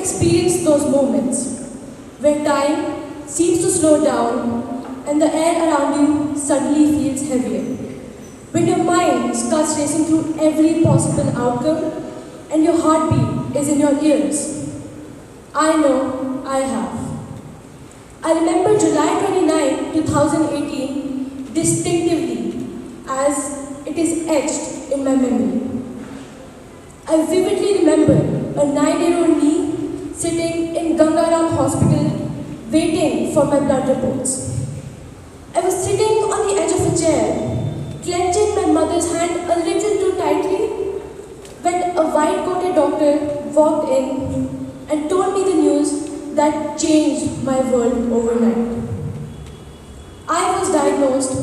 experienced those moments where time seems to slow down and the air around you suddenly feels heavier. When your mind starts racing through every possible outcome and your heartbeat is in your ears. I know I have. I remember July 29, 2018 distinctively as it is etched in my memory. I vividly remember a 9-year-old me sitting in Gangaram Hospital waiting for my blood reports. I was sitting on the edge of a chair, clenching my mother's hand a little too tightly when a white-coated doctor walked in and told me the news that changed my world overnight. I was diagnosed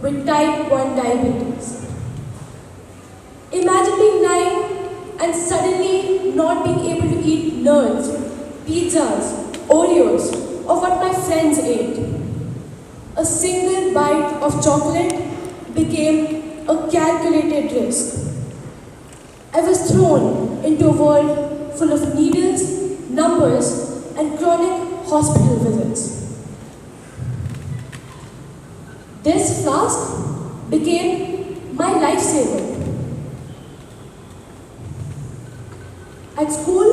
with type 1 diabetes. Imagine being 9 and suddenly not being able to eat nerds, pizzas, Oreos, or what my friends ate. A single bite of chocolate became a calculated risk. I was thrown into a world full of needles, numbers, and chronic hospital visits. This flask became my lifesaver. At school,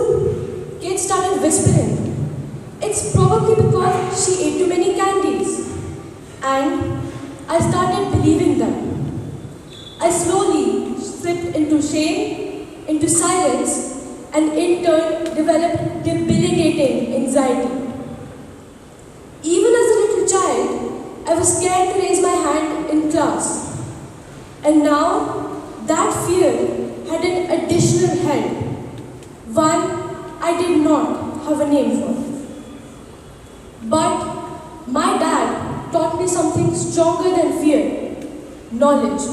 kids started whispering, "It's probably because she ate too many candies." And I started believing them. I slowly slipped into shame, into silence, and in turn developed debilitating anxiety. Even as a little child, I was scared to raise my hand in class. And now, that fear had an additional head. One I did not have a name for. But my dad taught me something stronger than fear: knowledge.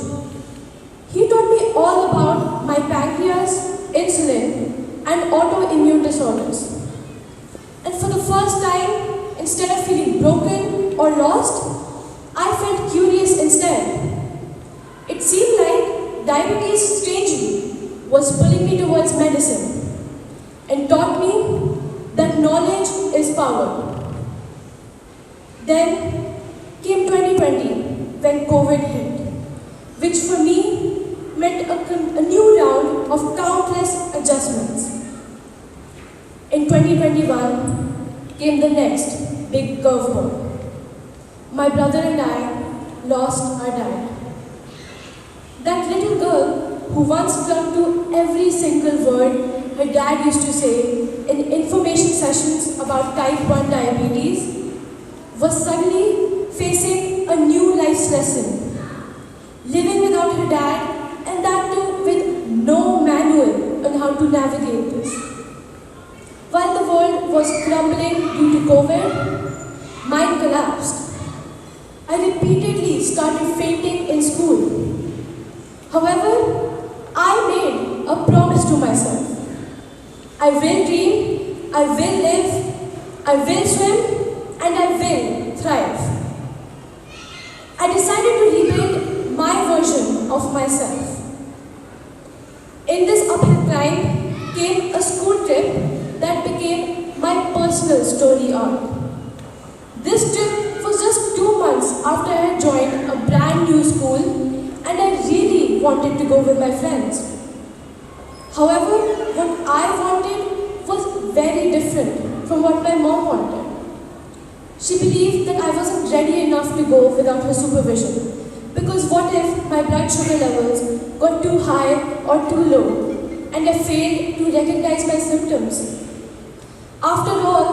He taught me all about my pancreas, insulin, and autoimmune disorders. And for the first time, instead of feeling broken or lost, I felt curious instead. It seemed like diabetes strangely was pulling me towards medicine and taught me that knowledge is power. Then came 2020 when COVID hit, which for me meant a new round of countless adjustments. In 2021 came the next big curveball. My brother and I lost our dad. That little girl who once clung to every single word her dad used to say in information sessions about type 1 diabetes was suddenly facing a new life's lesson. Living without her dad, and that too with no manual on how to navigate this. While the world was crumbling due to COVID, mine collapsed. I repeatedly started fainting in school. However, I made a promise to myself. I will dream, I will live, I will swim, and I will thrive. I decided to rebuild my version of myself. In this uphill climb came a school trip that became my personal story arc. This trip was just 2 months after I had joined a brand new school and I really wanted to go with my friends. However, what I wanted was very different from what my mom wanted. She believed that I wasn't ready enough to go without her supervision. Because what if my blood sugar levels got too high or too low and I failed to recognize my symptoms? After all,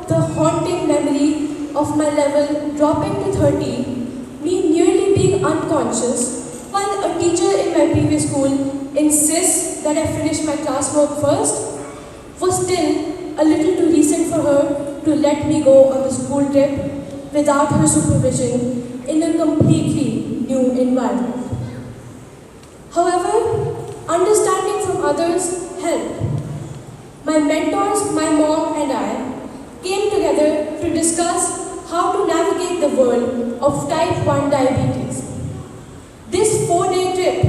the haunting memory of my level dropping to 30, me nearly being unconscious, while a teacher in my previous school insists that I finish my classwork first, was still a little too recent for her to let me go on the school trip without her supervision in a completely new environment. However, understanding from others helped. My mentors, my mom and I came together to discuss how to navigate the world of type 1 diabetes. This 4-day trip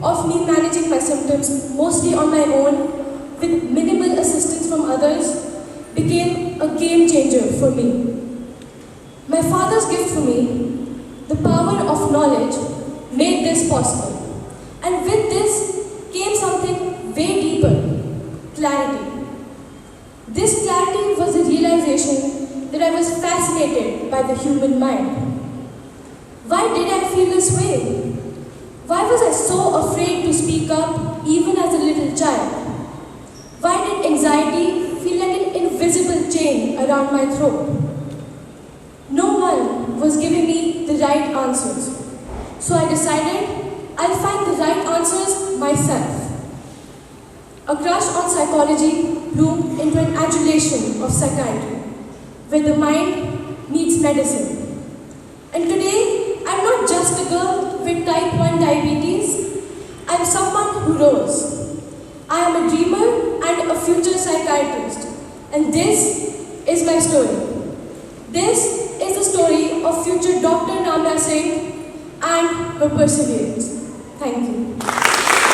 of me managing my symptoms mostly on my own with minimal assistance from others became a game changer for me. My father's gift for me, the power of knowledge, made this possible. And with this came something way deeper, clarity. This clarity was the realization that I was fascinated by the human mind. Why did I feel this way? Why was I so afraid to speak up even as a little child? Why did anxiety feel like an invisible chain around my throat? No one was giving me the right answers. So I decided I'll find the right answers myself. A crush on psychology bloomed into an adulation of psychiatry, where the mind meets medicine. And today, I'm not just a girl with type 1 diabetes, I'm someone who rose. I am a dreamer and a future psychiatrist. And this is my story. This is the story of future Dr. Namya Singh and her perseverance. Thank you.